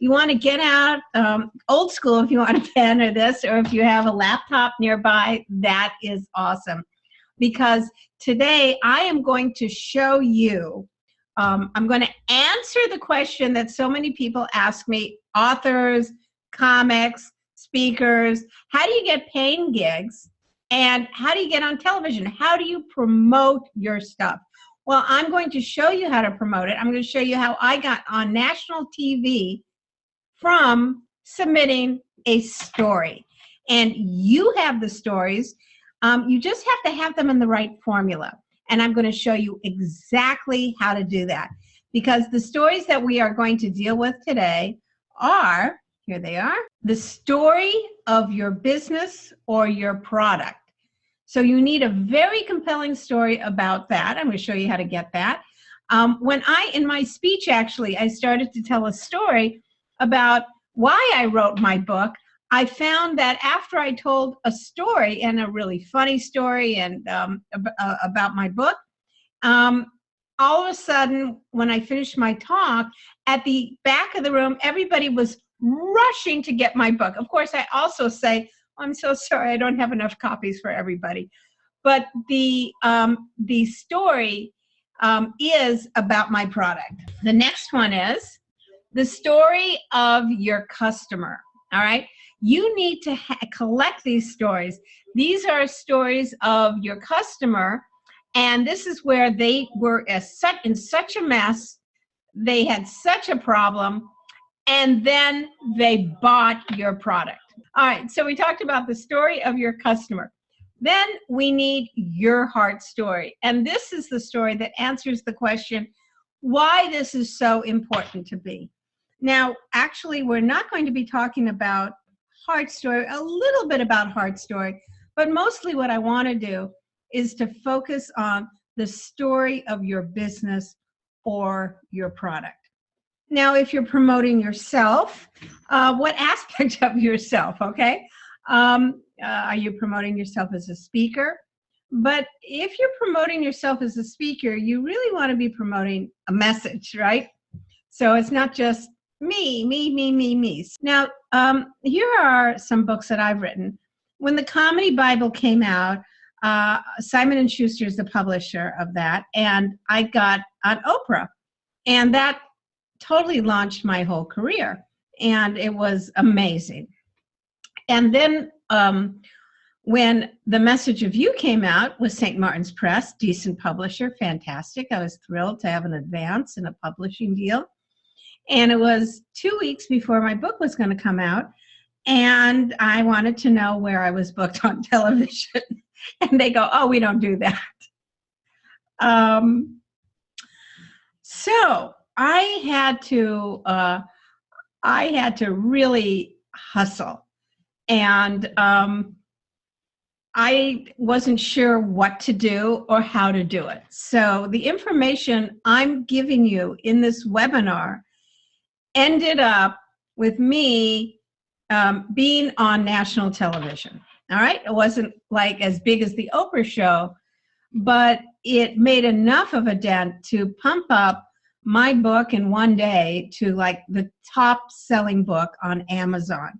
you want to get out old school if you want a pen or this, or if you have a laptop nearby, that is awesome. Because today I am going to show you, I'm going to answer the question that so many people ask me, authors, comics, speakers, how do you get paying gigs? And how do you get on television? How do you promote your stuff? Well, I'm going to show you how to promote it. I'm going to show you how I got on national TV from submitting a story. And you have the stories. You just have to have them in the right formula. And I'm going to show you exactly how to do that. Because the stories that we are going to deal with today are, here they are, the story of your business or your product. So you need a very compelling story about that. I'm going to show you how to get that. In my speech, actually, I started to tell a story about why I wrote my book. I found that after I told a story, and a really funny story, and about my book, all of a sudden, when I finished my talk, at the back of the room, everybody was rushing to get my book. Of course, I also say, I'm so sorry, I don't have enough copies for everybody. But the story is about my product. The next one is the story of your customer. All right. You need to collect these stories. These are stories of your customer, and this is where they were in such a mess, they had such a problem, and then they bought your product. All right, so we talked about the story of your customer. Then we need your heart story, and this is the story that answers the question, why this is so important to be. Now, actually, we're not going to be talking about heart story, a little bit about heart story, but mostly what I want to do is to focus on the story of your business or your product. Now, if you're promoting yourself, what aspect of yourself, okay? Are you promoting yourself as a speaker? But if you're promoting yourself as a speaker, you really want to be promoting a message, right? So it's not just me. Now, here are some books that I've written. When the Comedy Bible came out, Simon & Schuster is the publisher of that, and I got on Oprah. And that totally launched my whole career, and it was amazing. And then when The Message of You came out with St. Martin's Press, decent publisher, fantastic. I was thrilled to have an advance in a publishing deal. And it was 2 weeks before my book was going to come out, and I wanted to know where I was booked on television. And they go, oh, we don't do that. So I had to really hustle, and I wasn't sure what to do or how to do it. So the information I'm giving you in this webinar ended up with me being on national television. All right, it wasn't like as big as the Oprah show, but it made enough of a dent to pump up my book in one day to like the top selling book on Amazon.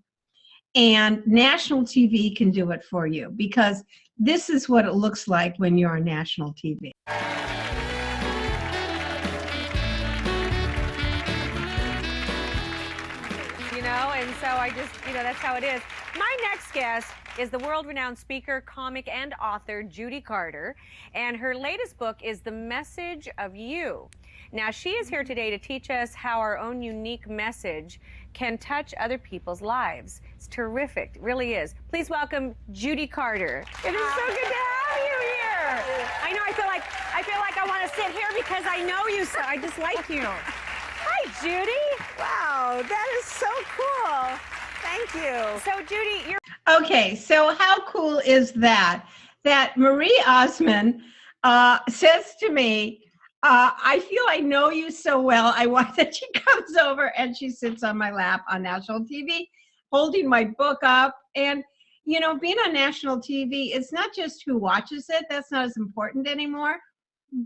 And national TV can do it for you, because this is what it looks like when you're on national TV. And so I just, that's how it is. My next guest is the world-renowned speaker, comic, and author, Judy Carter. And her latest book is The Message of You. Now, she is here today to teach us how our own unique message can touch other people's lives. It's terrific. It really is. Please welcome Judy Carter. It is so good to have you here. I know, I feel like I want to sit here because I know you so. I just like you. Hi, Judy. Wow, that is so cool. Thank you. So, Judy, you're... Okay, so how cool is that? That Marie Osmond says to me, I feel I know you so well. I want that she comes over and she sits on my lap on national TV, holding my book up. And, being on national TV, it's not just who watches it. That's not as important anymore.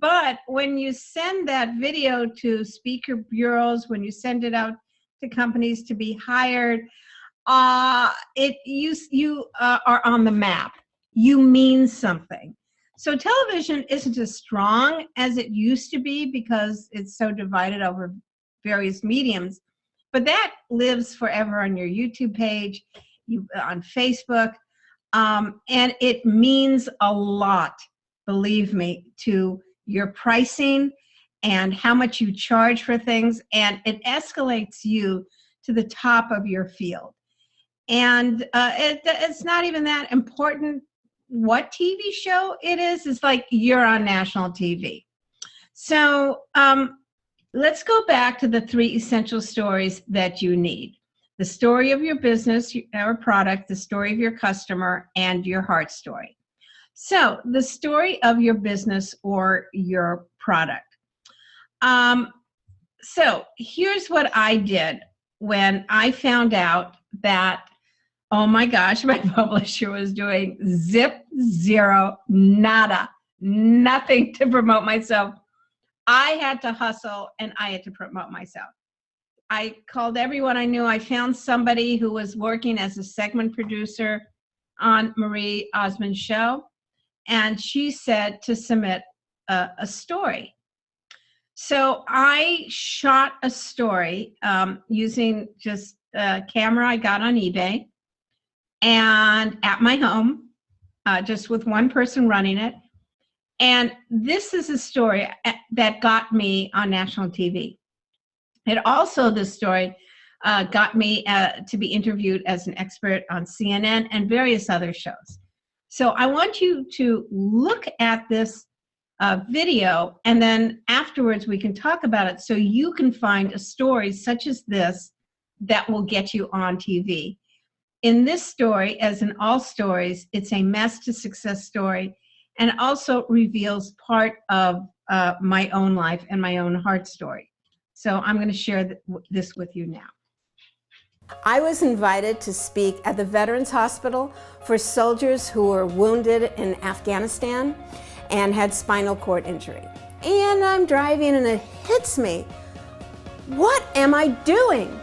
But when you send that video to speaker bureaus, when you send it out to companies to be hired. You are on the map. You mean something. So television isn't as strong as it used to be because it's so divided over various mediums, but that lives forever on your YouTube page, on Facebook, and it means a lot, believe me, to your pricing and how much you charge for things, and it escalates you to the top of your field. And it's not even that important what TV show it is. It's like you're on national TV. So let's go back to the 3 essential stories that you need. The story of your business or product, the story of your customer, and your heart story. So the story of your business or your product. So here's what I did when I found out that, oh my gosh, my publisher was doing zero, nada, nothing to promote myself. I had to hustle and I had to promote myself. I called everyone I knew. I found somebody who was working as a segment producer on Marie Osmond's show, and she said to submit a story. So I shot a story using just a camera I got on eBay and at my home, just with one person running it. And this is a story that got me on national TV. It also, this story got me to be interviewed as an expert on CNN and various other shows. So I want you to look at this video, and then afterwards we can talk about it so you can find a story such as this that will get you on TV. In this story, as in all stories, it's a mess to success story, and also reveals part of my own life and my own heart story. So I'm going to share this with you now. I was invited to speak at the Veterans Hospital for soldiers who were wounded in Afghanistan and had spinal cord injury. And I'm driving and it hits me. What am I doing?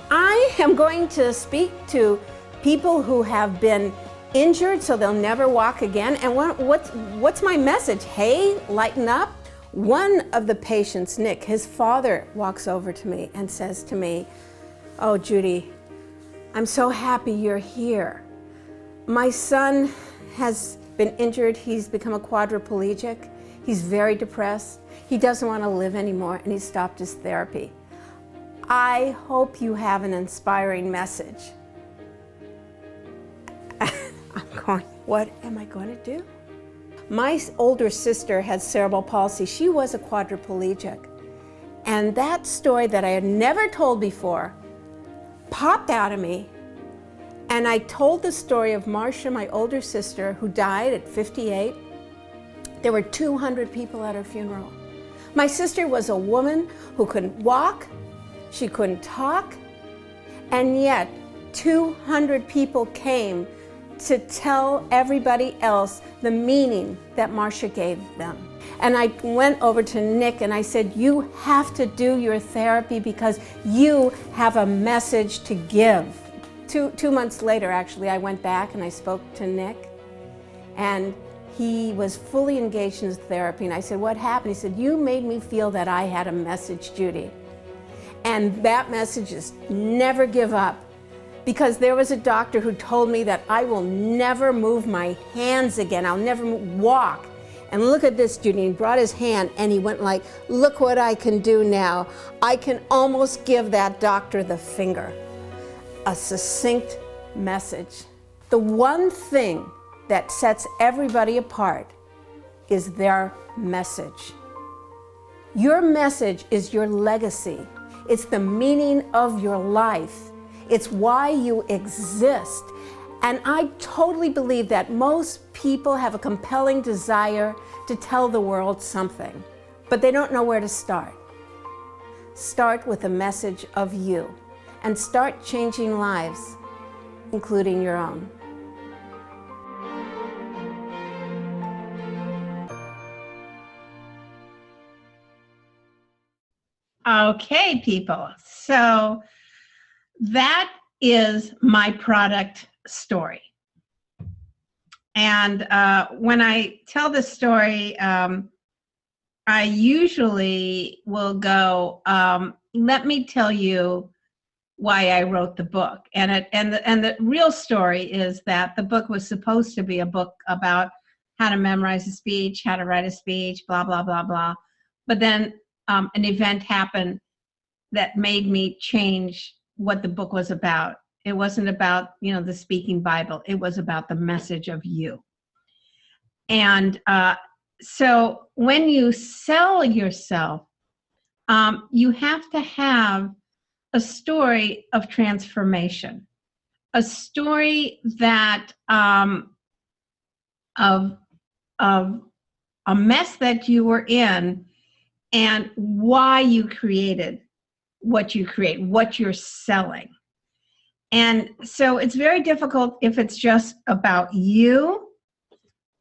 I am going to speak to people who have been injured so they'll never walk again. And what's my message? Hey, lighten up. One of the patients, Nick, his father walks over to me and says to me, "Oh, Judy, I'm so happy you're here. My son has been injured. He's become a quadriplegic. He's very depressed. He doesn't want to live anymore, and he stopped his therapy. I hope you have an inspiring message." I'm going, what am I going to do? My older sister had cerebral palsy. She was a quadriplegic. And that story that I had never told before popped out of me. And I told the story of Marcia, my older sister, who died at 58. There were 200 people at her funeral. My sister was a woman who couldn't walk, she couldn't talk, and yet 200 people came to tell everybody else the meaning that Marcia gave them. And I went over to Nick and I said, you have to do your therapy because you have a message to give. Two months later, actually, I went back and I spoke to Nick, and he was fully engaged in his therapy. And I said, what happened? He said, you made me feel that I had a message, Judy. And that message is never give up. Because there was a doctor who told me that I will never move my hands again. I'll never walk. And look at this, Judy. He brought his hand and he went like, look what I can do now. I can almost give that doctor the finger. A succinct message. The one thing that sets everybody apart is their message. Your message is your legacy. It's the meaning of your life. It's why you exist. And I totally believe that most people have a compelling desire to tell the world something, but they don't know where to start. Start with a message of you and start changing lives, including your own. Okay, people. So that is my product story. And when I tell this story, I usually will go, let me tell you why I wrote the book. And the real story is that the book was supposed to be a book about how to memorize a speech, how to write a speech, blah, blah, blah, blah. But then an event happened that made me change what the book was about. It wasn't about, the speaking Bible. It was about the message of you. And so when you sell yourself, you have to have a story of transformation, a story that of a mess that you were in and why you created what you create, what you're selling. And so it's very difficult if it's just about you.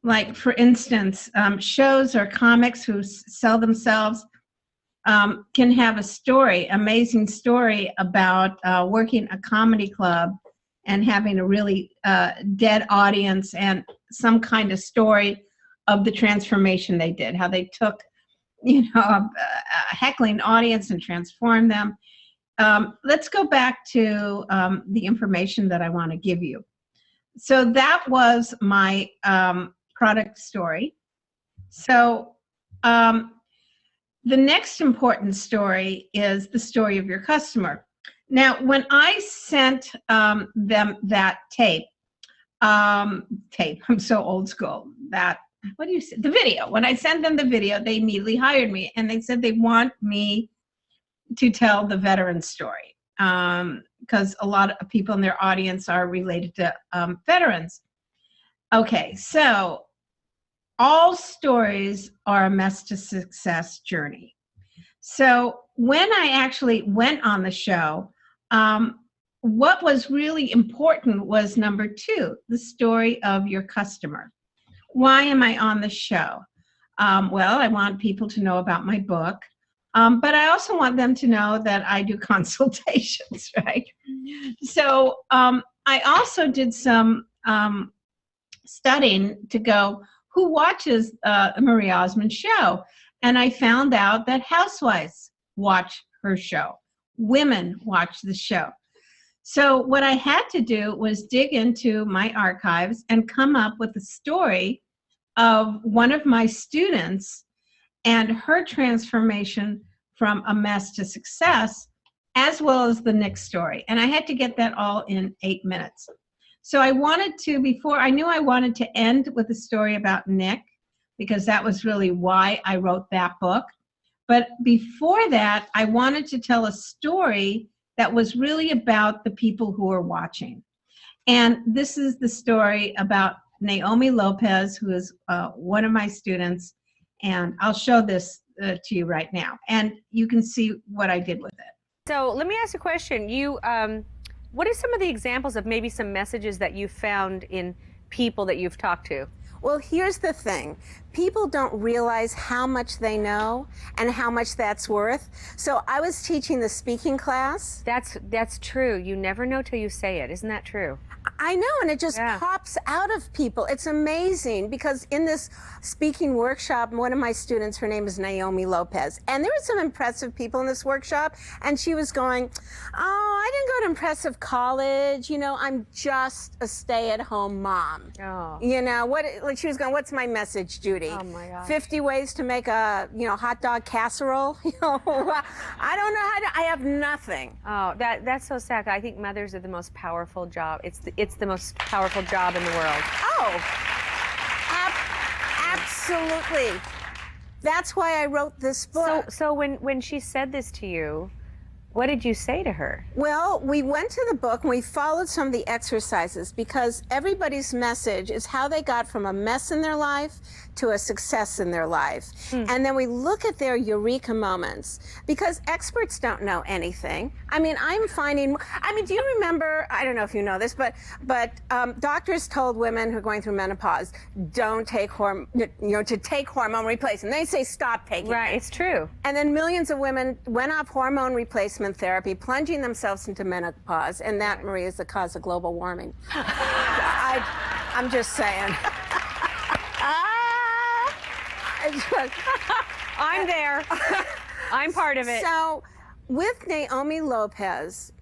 Like, for instance, shows or comics who sell themselves can have a story, amazing story about working a comedy club and having a really dead audience and some kind of story of the transformation they did, how they took, a heckling audience and transformed them. Let's go back to the information that I want to give you. So that was my product story. So the next important story is the story of your customer. Now, when I sent them that tape, I'm so old school, the video. When I sent them the video, they immediately hired me, and they said they want me to tell the veteran story because a lot of people in their audience are related to veterans. Okay, so all stories are a mess to success journey. So when I actually went on the show, what was really important was number 2, the story of your customer. Why am I on the show? Well, I want people to know about my book, but I also want them to know that I do consultations, right? So I also did some studying to go, who watches Marie Osmond's show? And I found out that housewives watch her show. Women watch the show. So what I had to do was dig into my archives and come up with a story of one of my students and her transformation from a mess to success, as well as the Nick story. And I had to get that all in 8 minutes. So I wanted to, I knew I wanted to end with a story about Nick, because that was really why I wrote that book. But before that, I wanted to tell a story that was really about the people who are watching. And this is the story about Naomi Lopez, who is one of my students. And I'll show this to you right now. And you can see what I did with it. So let me ask you a question. What are some of the examples of maybe some messages that you found in people that you've talked to? Well, here's the thing. People don't realize how much they know and how much that's worth. So I was teaching the speaking class. That's true. You never know till you say it. Isn't that true? I know, and it just pops out of people. It's amazing, because in this speaking workshop, one of my students, her name is Naomi Lopez, and there were some impressive people in this workshop, and she was going, oh, I didn't go to impressive college, I'm just a stay-at-home mom. Oh. She was going, what's my message, Judy? Oh my God. 50 ways to make a, hot dog casserole? I don't know how to, I have nothing. Oh, that's so sad. I think mothers are the most powerful job. It's the most powerful job in the world. Oh, absolutely. That's why I wrote this book. So when she said this to you, What did you say to her? Well, we went to the book and we followed some of the exercises, because everybody's message is how they got from a mess in their life to a success in their life. And then we look at their eureka moments, because experts don't know anything. I mean, do you remember, I don't know if you know this, but doctors told women who are going through menopause, don't take to take hormone replacement. They say stop taking Right, it. it's true. And then millions of women went off hormone replacement therapy, plunging themselves into menopause, and that, Marie, is the cause of global warming. I'm just saying. I'm there. I'm part of it. So with Naomi Lopez,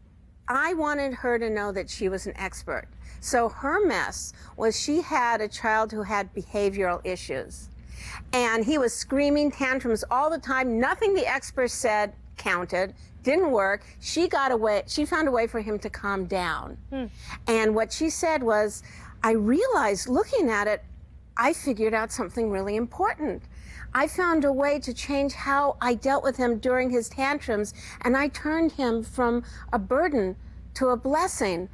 I wanted her to know that she was an expert. So her mess was she had a child who had behavioral issues. And he was screaming tantrums all the time. Nothing the experts said counted, didn't work. She found a way for him to calm down. And what she said was, I realized looking at it, I figured out something really important. I found a way to change how I dealt with him during his tantrums, and I turned him from a burden to a blessing.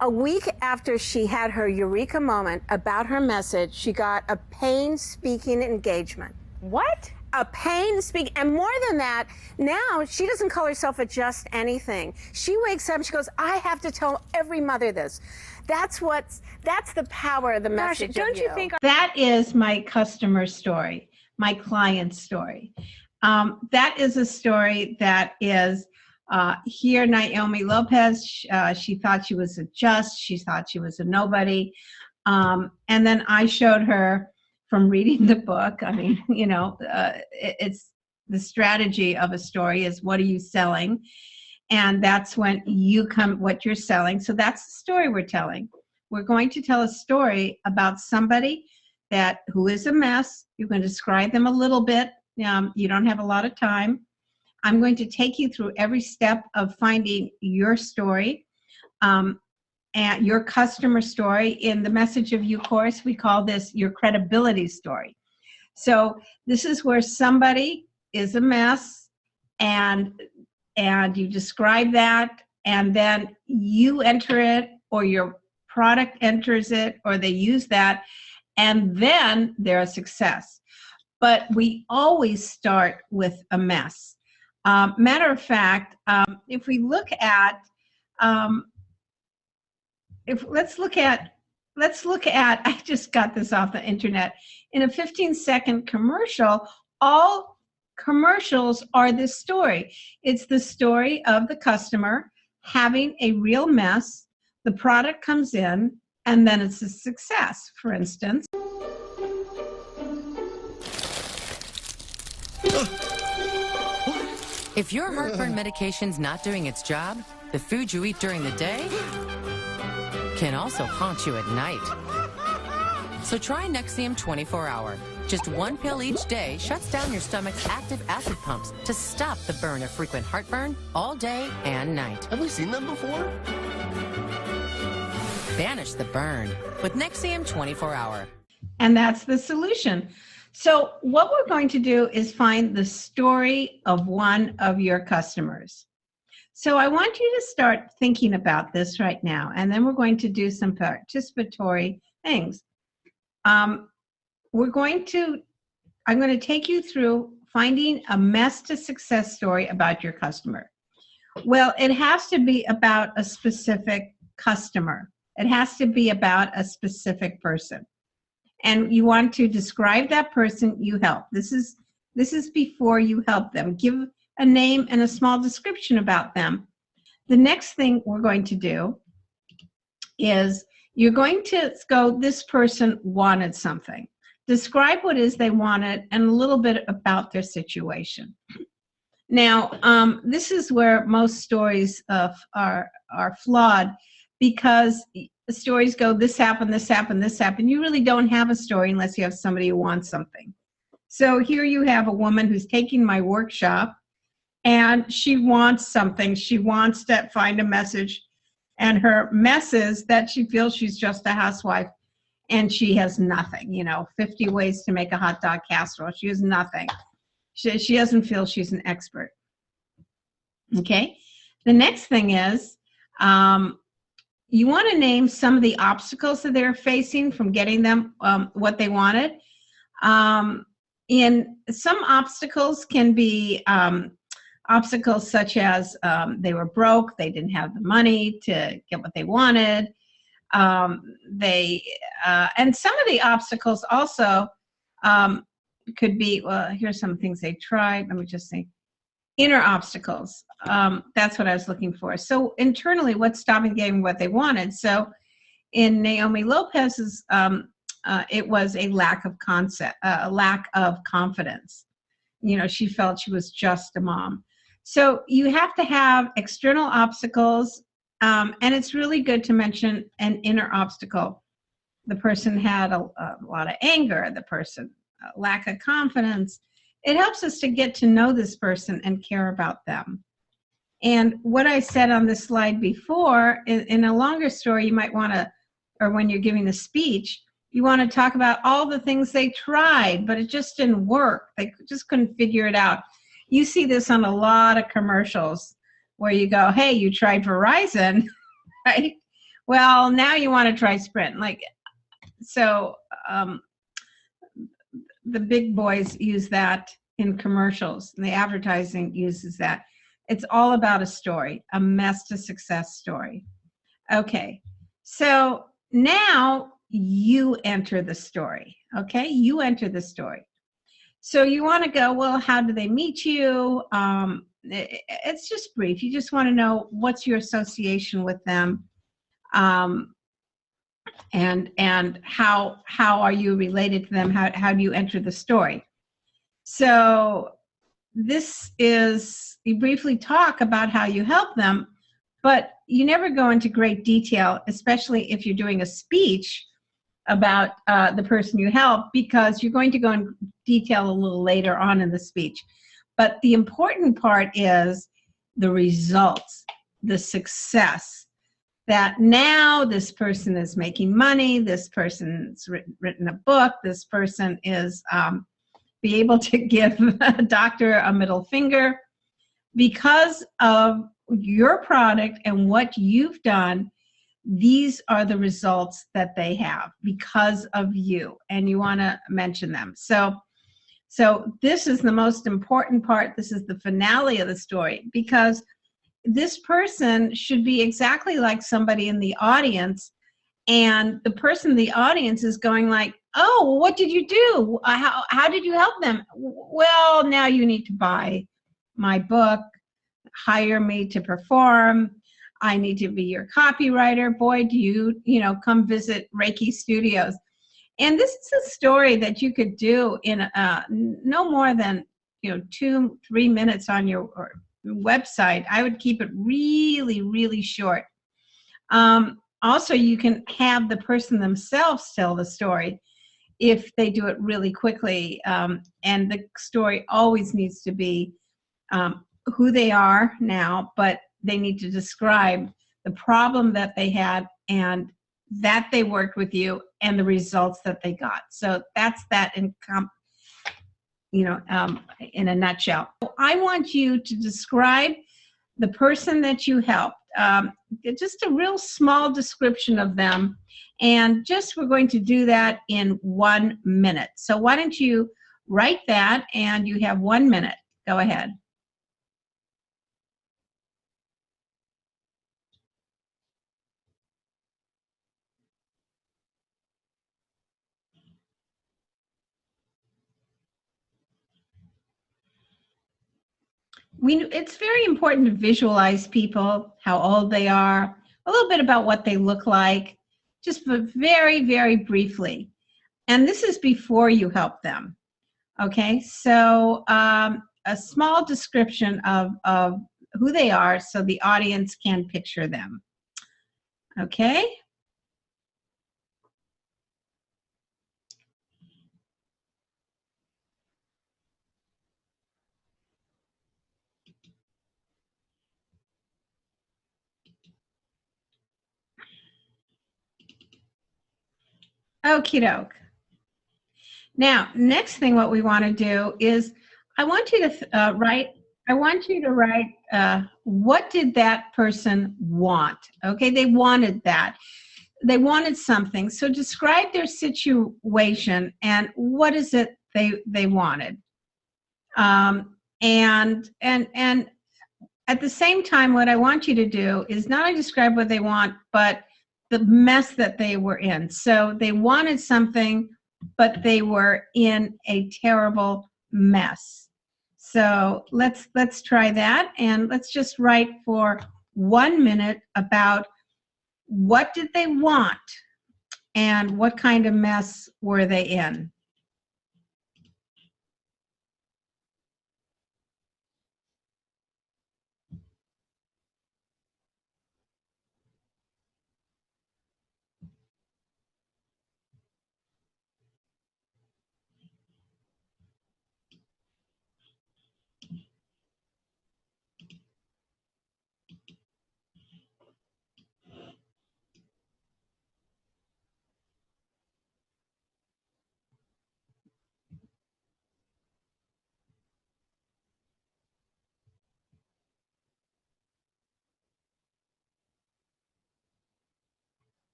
A week after she had her eureka moment about her message, she got a pain speaking engagement. What? A pain speak, and more than that, now she doesn't call herself a just anything. She wakes up and she goes, I have to tell every mother this. That's the power of the message. Don't you think That is my customer story, my client story. That is a story that is here, Naomi Lopez, she thought she was a just, she thought she was a nobody. And then I showed her from reading the book. I mean, it's the strategy of a story is, what are you selling? And that's when what you're selling. So that's the story we're telling. We're going to tell a story about somebody who is a mess. You're going to describe them a little bit. You don't have a lot of time. I'm going to take you through every step of finding your story, and your customer story. In the Message of You course, we call this your credibility story. So this is where somebody is a mess, and you describe that, and then you enter it, or your product enters it, or they use that, and then they're a success. But we always start with a mess. Matter of fact, if we look at, let's look at, I just got this off the internet. In a 15-second commercial, all commercials are this story. It's the story of the customer having a real mess, the product comes in, and then it's a success, for instance. If your heartburn medication's not doing its job, the food you eat during the day can also haunt you at night. So try Nexium 24-hour. Just one pill each day shuts down your stomach's active acid pumps to stop the burn of frequent heartburn all day and night. Have we seen them before? Banish the burn with Nexium 24-hour. And that's the solution. So what we're going to do is find the story of one of your customers. So I want you to start thinking about this right now, and then we're going to do some participatory things. I'm going to take you through finding a mess to success story about your customer. Well, it has to be about a specific customer. It has to be about a specific person. And you want to describe that person you help. This is before you help them. Give a name and a small description about them. The next thing we're going to do is you're going to go, this person wanted something. Describe what it is they wanted and a little bit about their situation. Now, this is where most stories are flawed, because the stories go, this happened, this happened, this happened. You really don't have a story unless you have somebody who wants something. So here you have a woman who's taking my workshop, and she wants something. She wants to find a message, and her mess is that she feels she's just a housewife and she has nothing, 50 ways to make a hot dog casserole. She has nothing. She doesn't feel she's an expert. Okay. The next thing is you want to name some of the obstacles that they're facing from getting them what they wanted. In some obstacles can be obstacles such as they were broke, they didn't have the money to get what they wanted. And some of the obstacles also could be, well, here's some things they tried. Let me just say, inner obstacles. That's what I was looking for. So internally, what's stopping getting what they wanted? So in Naomi Lopez's, it was a lack of concept, a lack of confidence. You know, she felt she was just a mom. So you have to have external obstacles, and it's really good to mention an inner obstacle. The person had a lot of anger, the person lack of confidence. It helps us to get to know this person and care about them. And what I said on this slide before, in a longer story, you might want to, or when you're giving a speech, you want to talk about all the things they tried, but it just didn't work. They just couldn't figure it out. You see this on a lot of commercials where you go, hey, you tried Verizon, right? Well, now you want to try Sprint. Like, so the big boys use that in commercials, and the advertising uses that. It's all about a story, a mess to success story. Okay, so now you enter the story, okay? You enter the story. So you want to go, well, how do they meet you? It's just brief. You just want to know what's your association with them, and how are you related to them? How do you enter the story? So this is, you briefly talk about how you help them, but you never go into great detail, especially if you're doing a speech about the person you help, because you're going to go in detail a little later on in the speech. But the important part is the results, the success, that now this person is making money, this person's written a book, this person is be able to give a doctor a middle finger because of your product and what you've done. These are the results that they have because of you, and you want to mention them. So this is the most important part. This is the finale of the story, because this person should be exactly like somebody in the audience, and the person in the audience is going like, oh, what did you do? How did you help them? Well, now you need to buy my book, hire me to perform. I need to be your copywriter. Boy, do you come visit Reiki Studios. And this is a story that you could do in no more than 2-3 minutes on your website. I would keep it really, really short. Also, you can have the person themselves tell the story if they do it really quickly. And the story always needs to be who they are now, but they need to describe the problem that they had and that they worked with you and the results that they got. So that's that in a nutshell. I want you to describe the person that you helped, just a real small description of them, and we're going to do that in 1 minute. So why don't you write that, and you have 1 minute. Go ahead. It's very important to visualize people, how old they are, a little bit about what they look like, just very, very briefly. And this is before you help them. Okay, so a small description of who they are so the audience can picture them. Okay? Okie doke. Now, next thing what we want to do is I want you to write I want you to write, what did that person want? Okay, they wanted that. They wanted something. So describe their situation and what is it they wanted. And at the same time, what I want you to do is not only describe what they want, but the mess that they were in. So they wanted something, but they were in a terrible mess. So let's try that, and let's just write for 1 minute about what did they want and what kind of mess were they in.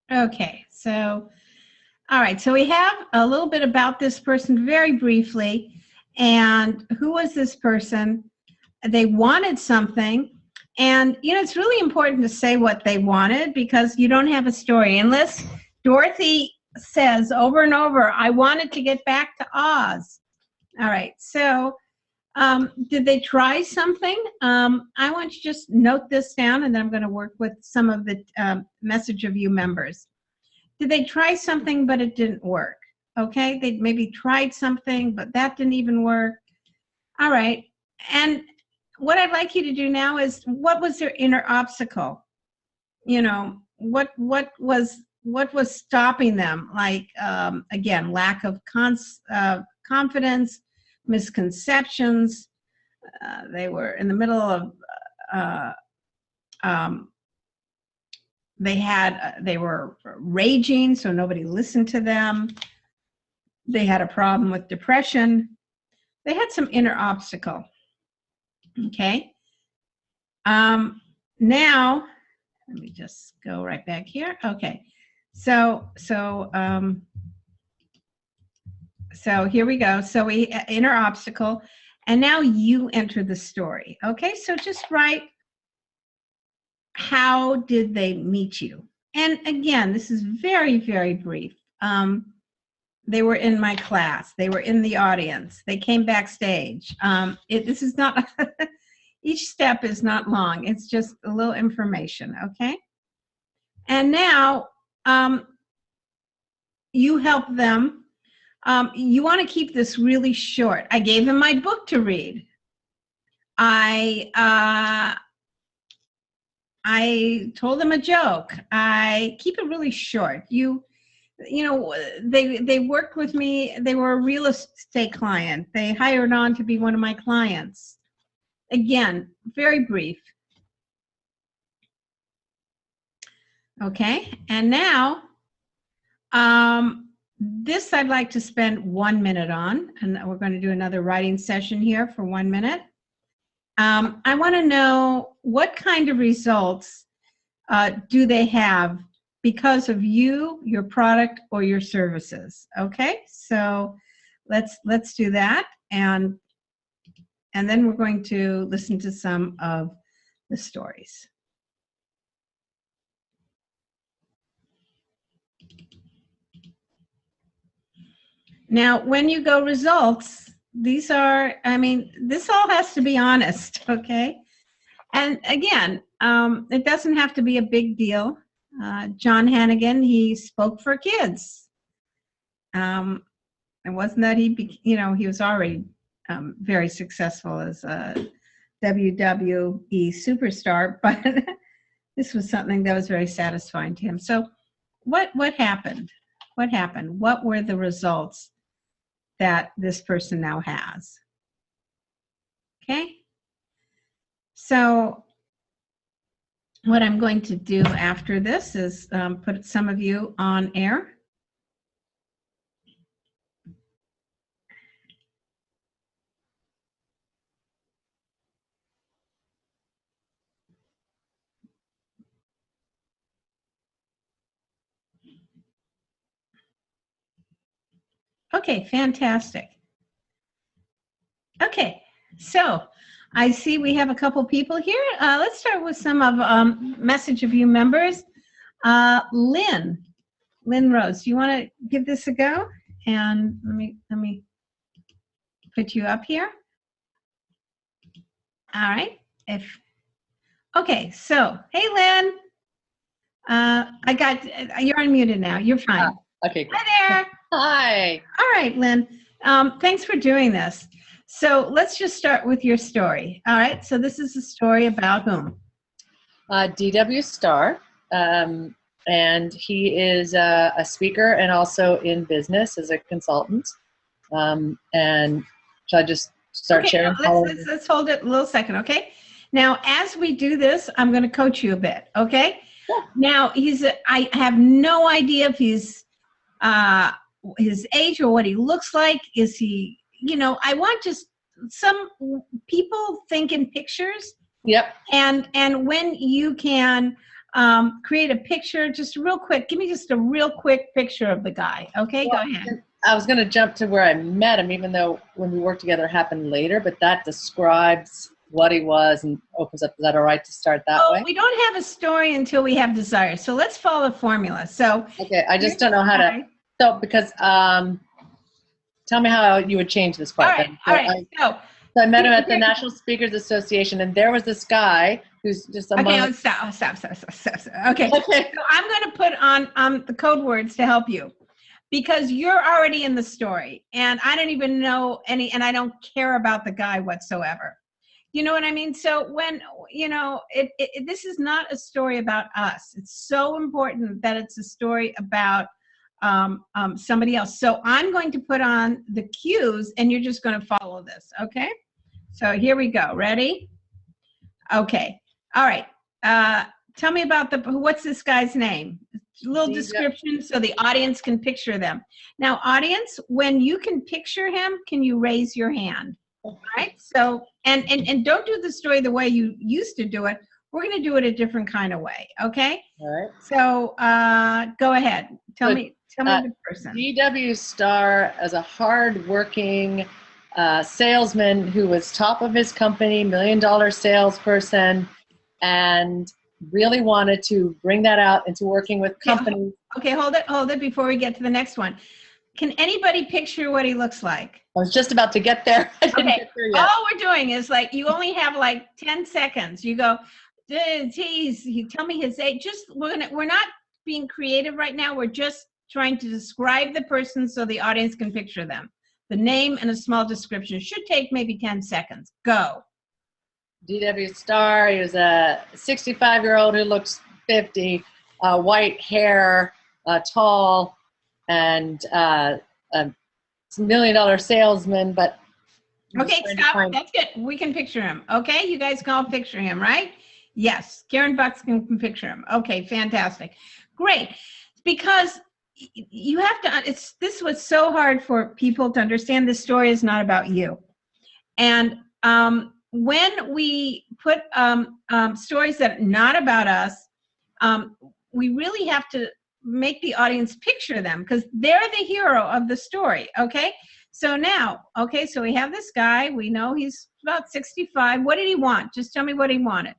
Okay, so all right, so we have a little bit about this person very briefly. And who was this person? They wanted something. And, you know, it's really important to say what they wanted because you don't have a story. Unless Dorothy says over and over, I wanted to get back to Oz. All right, so did they try something? I want you to just note this down, and then I'm going to work with some of the Message of You members. Did they try something, but it didn't work? Okay, they maybe tried something, but that didn't even work. All right, and what I'd like you to do now is, what was their inner obstacle? You know, what was stopping them? Like, again, lack of confidence, misconceptions. They were in the middle of they were raging, so nobody listened to them. They had a problem with depression. They had some inner obstacle. Okay. Now, let me just go right back here. Okay. So here we go. So we inner obstacle, and now you enter the story. Okay. So just write, how did they meet you? And again, this is very, very brief. They were in my class. They were in the audience. They came backstage. This is not, each step is not long. It's just a little information, okay? And now you help them. You want to keep this really short. I gave them my book to read. I told them a joke. I keep it really short. You know, they worked with me. They were a real estate client. They hired on to be one of my clients. Again, very brief. Okay, and now this I'd like to spend 1 minute on, and we're going to do another writing session here for 1 minute. I want to know what kind of results do they have because of you, your product, or your services. Okay, so let's do that, and then we're going to listen to some of the stories. Now, when you go results, these are, I mean, this all has to be honest, okay? And again, it doesn't have to be a big deal. John Hannigan, he spoke for kids. It wasn't that he, you know, he was already very successful as a WWE superstar, but this was something that was very satisfying to him. So what happened? What happened? What were the results that this person now has? Okay. So what I'm going to do after this is put some of you on air. Okay, fantastic. Okay, so I see we have a couple people here. Let's start with some of message of you members. Lynn Rose, do you want to give this a go? And let me put you up here. All right. Okay, so hey Lynn, you're unmuted now. You're fine. Okay. Great. Hi there. Hi. All right, Lynn. Thanks for doing this. So let's just start with your story. All right. So this is a story about whom? D.W. Starr, and he is a speaker and also in business as a consultant. And should I just start sharing? Let's hold it a little second, okay? Now, as we do this, I'm going to coach you a bit, okay? Yeah. Now, I have no idea if he's his age or what he looks like. Is he, I want just some people think in pictures. Yep. And when you can create a picture, just real quick, give me just a real quick picture of the guy. Okay, Well, go ahead. I was going to jump to where I met him, even though when we worked together happened later, but that describes what he was and opens up. Is that all right to start that way? We don't have a story until we have desire. So let's follow the formula. So Okay, I just don't know how to. So because tell me how you would change this part. All right. So I met him at the National Speakers Association, and there was this guy who's just among. Okay, stop. Okay, Okay. so I'm going to put on the code words to help you, because you're already in the story, and I don't even know any, and I don't care about the guy whatsoever. You know what I mean? So when, this is not a story about us. It's so important that it's a story about somebody else. So I'm going to put on the cues, and you're just going to follow this, okay? So here we go. Ready? Okay. All right. Tell me about what's this guy's name? A little description so the audience can picture them. Now, audience, when you can picture him, can you raise your hand? All right. So, and don't do the story the way you used to do it. We're going to do it a different kind of way. Okay. All right. So, go ahead. Tell me the person. D.W. Starr as a hard-working salesman who was top of his company, $1 million salesperson, and really wanted to bring that out into working with companies. Okay, hold it before we get to the next one. Can anybody picture what he looks like? I was just about to get there. I didn't get there yet. All we're doing is you only have 10 seconds. You go, he tell me his age. We're not being creative right now. We're just trying to describe the person so the audience can picture them. The name and a small description should take maybe 10 seconds. Go. D.W. Starr, he was a 65-year-old who looks 50, white hair, tall, and a $1 million salesman, but... Okay, stop. That's good. We can picture him. Okay, you guys can all picture him, right? Yes, Karen Bucks can picture him. Okay, fantastic. Great. Because you have to, this was so hard for people to understand. This story is not about you. And when we put stories that are not about us, we really have to make the audience picture them, because they're the hero of the story, okay? So now, okay, so we have this guy. We know he's about 65. What did he want? Just tell me what he wanted.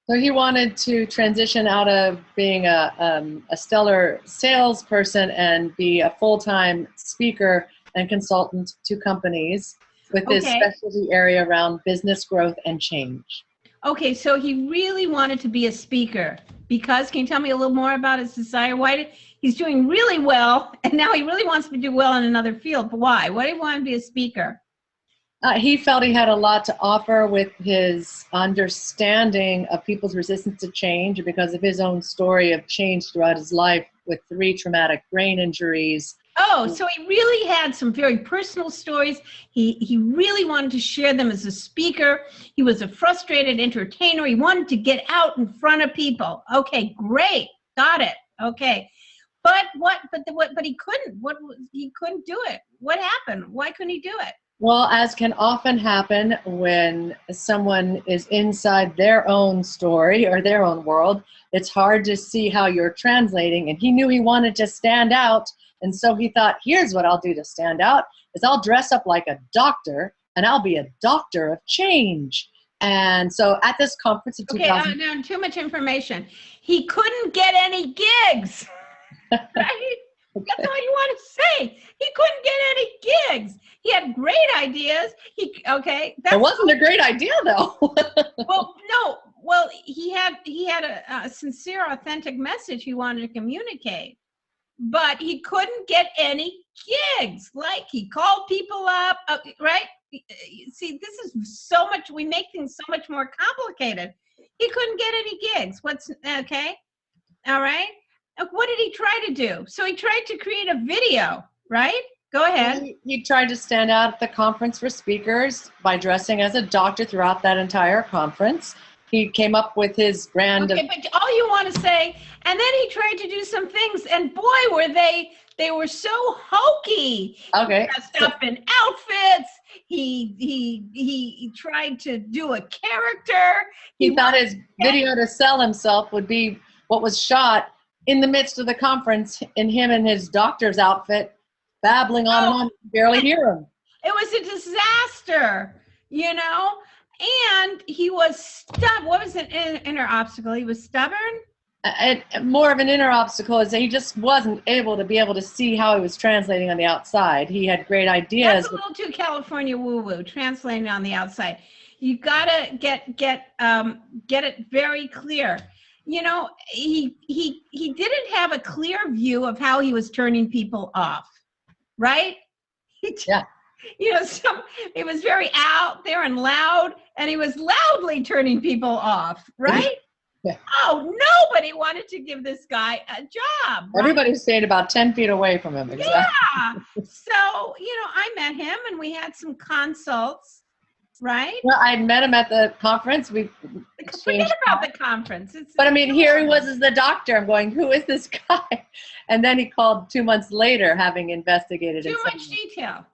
So he wanted to transition out of being a stellar salesperson and be a full-time speaker and consultant to companies with this specialty area around business growth and change. Okay, so he really wanted to be a speaker because, can you tell me a little more about his desire? He's doing really well, and now he really wants to do well in another field, but why? Why did he want to be a speaker? He felt he had a lot to offer with his understanding of people's resistance to change, and because of his own story of change throughout his life with 3 traumatic brain injuries. Oh, so he really had some very personal stories. He really wanted to share them as a speaker. He was a frustrated entertainer. He wanted to get out in front of people. Okay, great. Got it. Okay. But he couldn't. He couldn't do it. What happened? Why couldn't he do it? Well, as can often happen when someone is inside their own story or their own world, it's hard to see how you're translating. And he knew he wanted to stand out. And so he thought, here's what I'll do to stand out is I'll dress up like a doctor and I'll be a doctor of change. And so at this conference in 2000. Okay, no, too much information. He couldn't get any gigs. Right? That's all you want to say. He couldn't get any gigs. He had great ideas. It wasn't a great idea though. Well, no. Well, he had a sincere, authentic message he wanted to communicate, but he couldn't get any gigs. Like he called people up, right? See, this is so much. We make things so much more complicated. He couldn't get any gigs. Okay? All right. What did he try to do? So he tried to create a video, right? Go ahead. He tried to stand out at the conference for speakers by dressing as a doctor throughout that entire conference. He came up with his brand. Okay, but all you want to say, and then he tried to do some things, and boy, were they were so hokey. Okay. He dressed up in outfits. He tried to do a character. He thought his video to sell himself would be what was shot in the midst of the conference in him in his doctor's outfit, babbling on and on. You could barely hear him. It was a disaster, you know? And he was stubborn. What was an inner obstacle? He was stubborn? More of an inner obstacle is that he just wasn't able to see how he was translating on the outside. He had great ideas. That's a little too California woo-woo, translating on the outside. You gotta get it very clear. You know, he didn't have a clear view of how he was turning people off, right? Yeah. You know, he was very out there and loud, and he was loudly turning people off, right? Yeah. Oh, nobody wanted to give this guy a job. Right? Everybody stayed about 10 feet away from him. Exactly. Yeah. So, you know, I met him, and we had some consults, right? Well, I had met him at the conference. Forget about the conference. But I mean, here he was as the doctor. I'm going, who is this guy? And then he called 2 months later, having investigated it. Too much detail.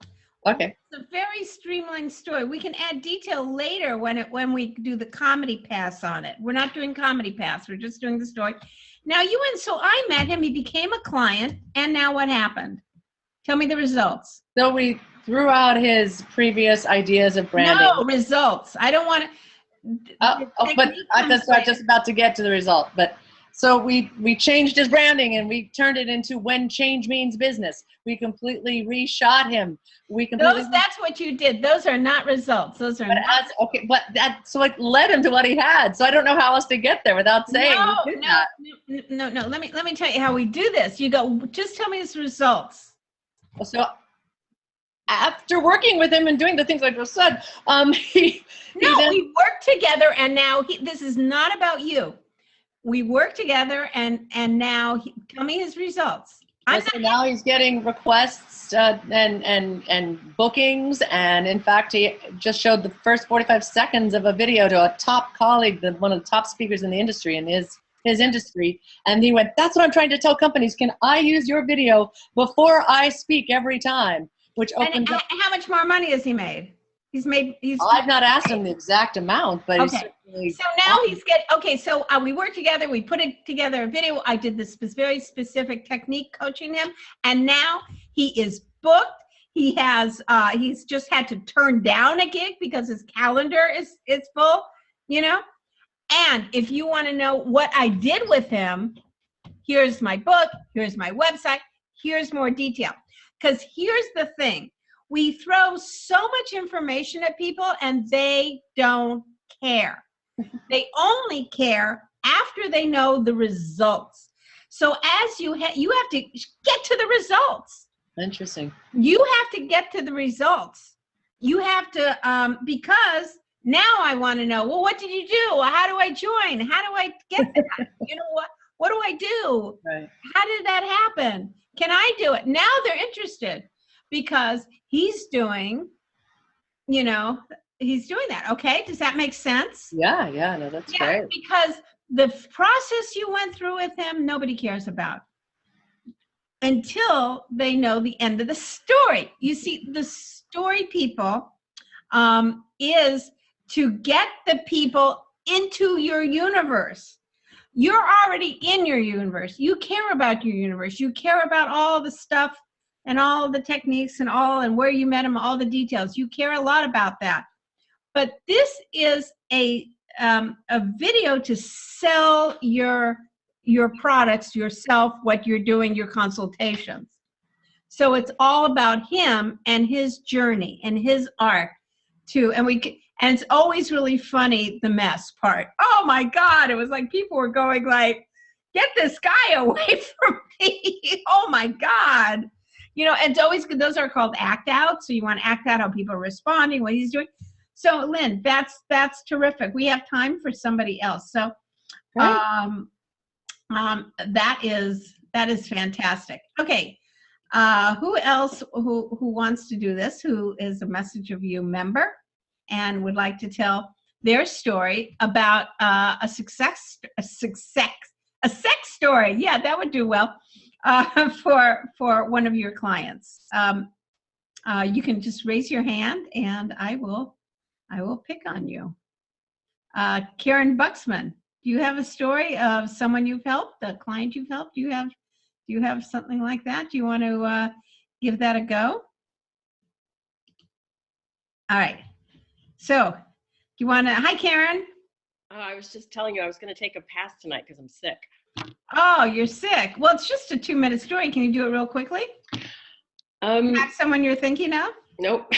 Okay. It's a very streamlined story. We can add detail later when we do the comedy pass on it. We're not doing comedy pass. We're just doing the story. Now so I met him. He became a client. And now what happened? Tell me the results. So we threw out his previous ideas of branding. No, results. I don't want to. But I'm just about to get to the result. But so we changed his branding and we turned it into When Change Means Business. We completely reshot him. That's what you did. Those are not results. Those are so it led him to what he had. So I don't know how else to get there without saying No. Let me tell you how we do this. You go, just tell me his results. So after working with him and doing the things I just said, we worked together, and now this is not about you. We worked together, and now tell me his results. So now he's getting requests and bookings, and in fact, he just showed the first 45 seconds of a video to a top colleague, one of the top speakers in the industry, in his industry, and he went, "That's what I'm trying to tell companies. Can I use your video before I speak every time?" Which opens up. How much more money has he made? I've not asked him the exact amount, but okay. So now so we worked together, we put together a video. I did this very specific technique coaching him, and now he is booked. He has he's just had to turn down a gig because his calendar is full, you know. And if you want to know what I did with him, here's my book, here's my website, here's more detail. Because here's the thing. We throw so much information at people and they don't care. They only care after they know the results. So as you have to get to the results. Interesting. You have to get to the results. You have to, because now I want to know, well, what did you do? How do I join? How do I get that? You know what do I do? Right. How did that happen? Can I do it? Now they're interested because he's doing, you know, he's doing that. Okay. Does that make sense? Yeah, yeah, no, that's great. Because the process you went through with him, nobody cares about until they know the end of the story. You see, the story, people, is to get the people into your universe. You're already in your universe. You care about your universe. You care about all the stuff and all the techniques and where you met him, all the details. You care a lot about that. But this is a video to sell your products, yourself, what you're doing, your consultations. So it's all about him and his journey and his arc too. And it's always really funny, the mess part. Oh my God, it was like people were going like, get this guy away from me. Oh my God. You know, and it's always good. Those are called act out. So you want to act out how people are responding, what he's doing. So Lynn, that's terrific. We have time for somebody else. So that is fantastic. Okay. Who else who wants to do this, who is a Message of You member and would like to tell their story about a sex story? Yeah, that would do well for one of your clients. You can just raise your hand and I will pick on you. Karen Buxman, do you have a story of someone you've helped, a client you've helped? Do you have something like that? Do you want to give that a go? All right. So, do you want to? Hi, Karen. Oh, I was just telling you I was going to take a pass tonight because I'm sick. Oh, you're sick. Well, it's just a 2-minute story. Can you do it real quickly? Have someone you're thinking of? Nope.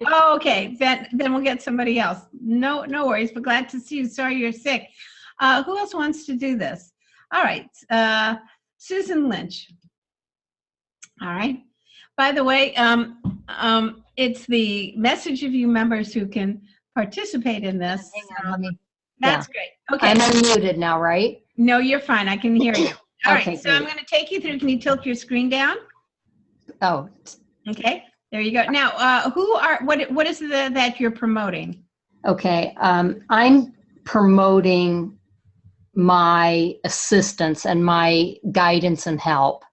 Oh, okay. Then we'll get somebody else. No worries. But glad to see you. Sorry you're sick. Who else wants to do this? All right. Susan Lynch. All right. By the way, it's the Message of You members who can participate in this. Hang on, let me. That's great. Okay. I'm unmuted now, right? No, you're fine. I can hear you. All Okay, right. So I'm going to take you through. Can you tilt your screen down? Oh, Okay. There you go. Now, what is that you're promoting? okay. I'm promoting my assistance and my guidance and help.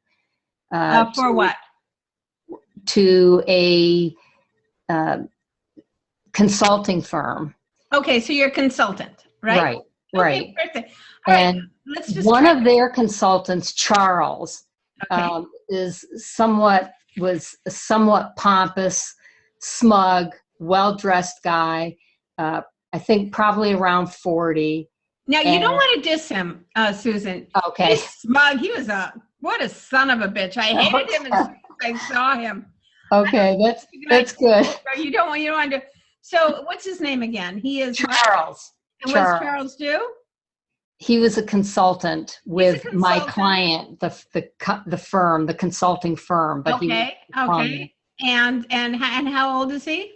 For what? To a consulting firm. Okay, so you're a consultant, right? Right. Okay, perfect. All right, And let's just one of their consultants, Charles, Okay. was a somewhat pompous, smug, well-dressed guy. I think probably around 40. Now you don't want to diss him, Susan. Okay. He's smug. He was what a son of a bitch. I hated him as soon as I saw him. Okay, that's good. You don't want to. So what's his name again? He is Charles. And what does Charles do? He was a consultant with my consultant. client, the firm, the consulting firm. But Okay. And how old is he?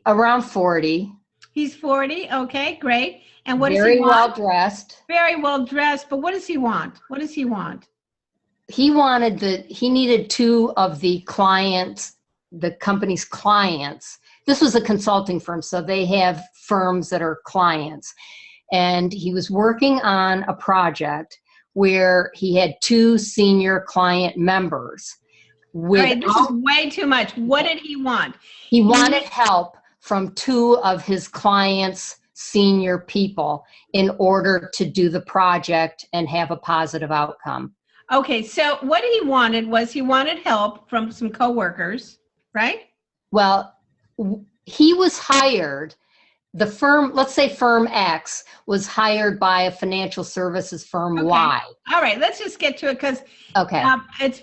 Around 40. He's 40. Okay, great. And what does Very he want? well dressed. Very well dressed. But what does he want? What does he want? He needed 2 of the clients, the company's clients. This was a consulting firm, so they have firms that are clients. And he was working on a project where he had 2 senior client members. All right, this is way too much. What did he want? He wanted help from 2 of his clients' senior people in order to do the project and have a positive outcome. Okay, so what he wanted was he wanted help from some coworkers, right? Well, he was hired. The firm, let's say firm X, was hired by a financial services firm Y. All right, let's just get to it because it's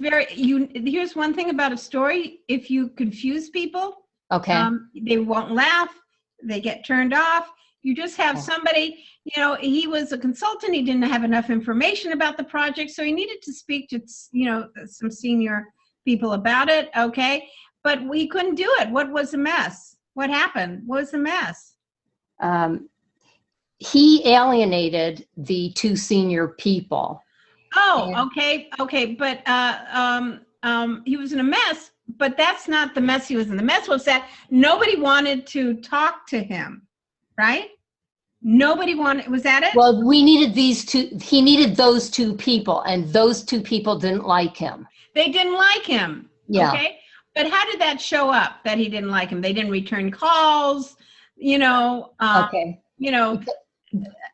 here's one thing about a story. If you confuse people, they won't laugh, they get turned off. You just have somebody, he was a consultant, he didn't have enough information about the project, so he needed to speak to, some senior people about it, okay? But we couldn't do it. What was the mess? What happened? What was the mess? He alienated the 2 senior people. Oh, okay. But he was in a mess, but that's not the mess he was in. The mess was that nobody wanted to talk to him, right? Nobody wanted, was that it? Well, we needed these two, he needed those two people, and those two people didn't like him. They didn't like him. Yeah. Okay. But how did that show up that he didn't like him? They didn't return calls, Okay.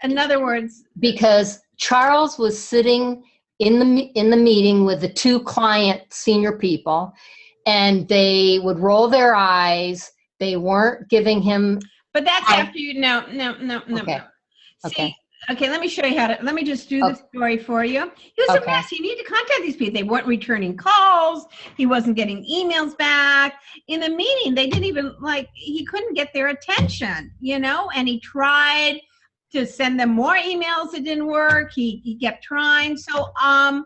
In other words, Because Charles was sitting in the meeting with the two client senior people, and they would roll their eyes. They weren't giving him. but that's after you, no. Okay. See, okay, let me show you let me just do the story for you. He was a Okay. mess. You need to contact these people. They weren't returning calls. He wasn't getting emails back. In the meeting, they didn't even, he couldn't get their attention, and he tried to send them more emails. It didn't work. He kept trying. So, and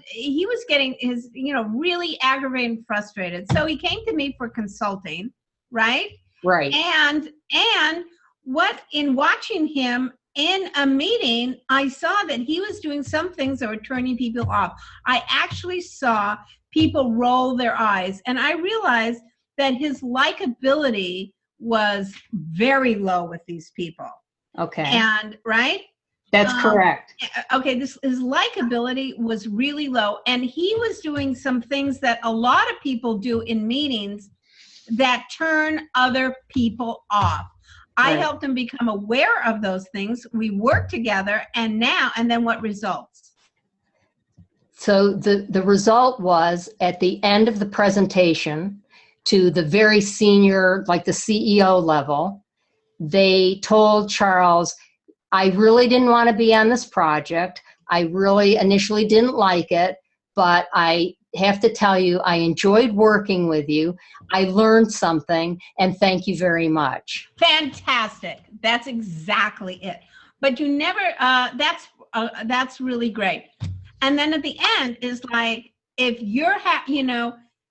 he was getting his, really aggravated and frustrated. So he came to me for consulting, right? Right. And in watching him in a meeting, I saw that he was doing some things that were turning people off. I actually saw people roll their eyes, and I realized that his likability was very low with these people. Okay. And right? That's correct. Okay, his likability was really low, and he was doing some things that a lot of people do in meetings that turn other people off. I helped him become aware of those things. We worked together, and then what results? So the result was, at the end of the presentation to the very senior, like the CEO level, they told Charles, I really didn't want to be on this project. I really initially didn't like it, but I have to tell you, I enjoyed working with you. I learned something, and thank you very much. Fantastic. That's exactly it. But you never, that's really great. And then at the end is like, if you're,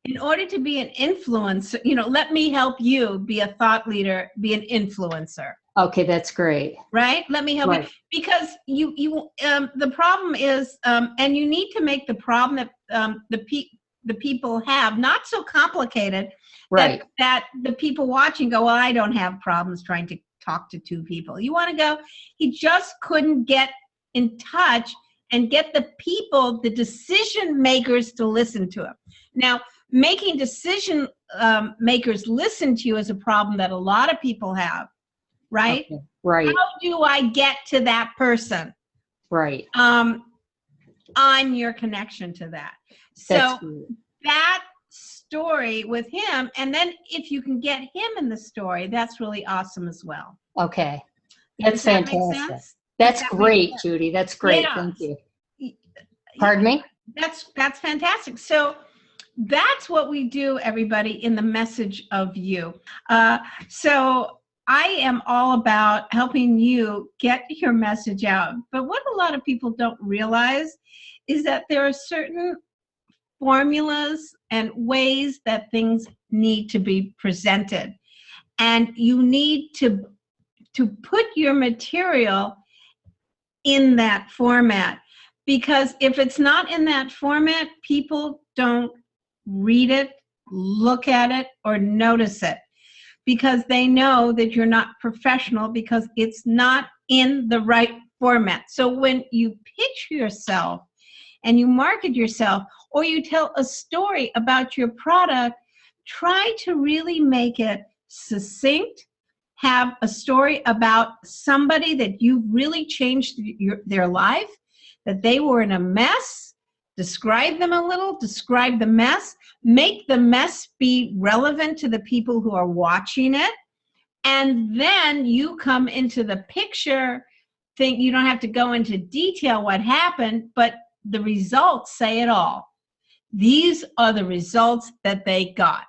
in order to be an influencer, let me help you be a thought leader, be an influencer. Okay, that's great. Right? Let me help you. Because the problem is, and you need to make the problem that the people have not so complicated, Right. that the people watching go, well, I don't have problems trying to talk to two people. You want to go, he just couldn't get in touch and get the people, the decision makers, to listen to him. Now, making decision makers listen to you is a problem that a lot of people have, right? Okay. Right. How do I get to that person? Right. On your connection to that. So that story with him, and then if you can get him in the story, that's really awesome as well. Okay. That's Does that make fantastic. sense? That's Does that great, make sense? Judy. That's great. Yeah. Thank you. Pardon me? That's fantastic. So that's what we do, everybody, in the message of you. So I am all about helping you get your message out. But what a lot of people don't realize is that there are certain formulas and ways that things need to be presented. And you need to put your material in that format. Because if it's not in that format, people don't read it, look at it, or notice it. Because they know that you're not professional because it's not in the right format. So when you pitch yourself and you market yourself, or you tell a story about your product, try to really make it succinct. Have a story about somebody that you've really changed their life, that they were in a mess. Describe them a little, describe the mess, make the mess be relevant to the people who are watching it. And then you come into the picture. You don't have to go into detail what happened, but the results say it all. These are the results that they got.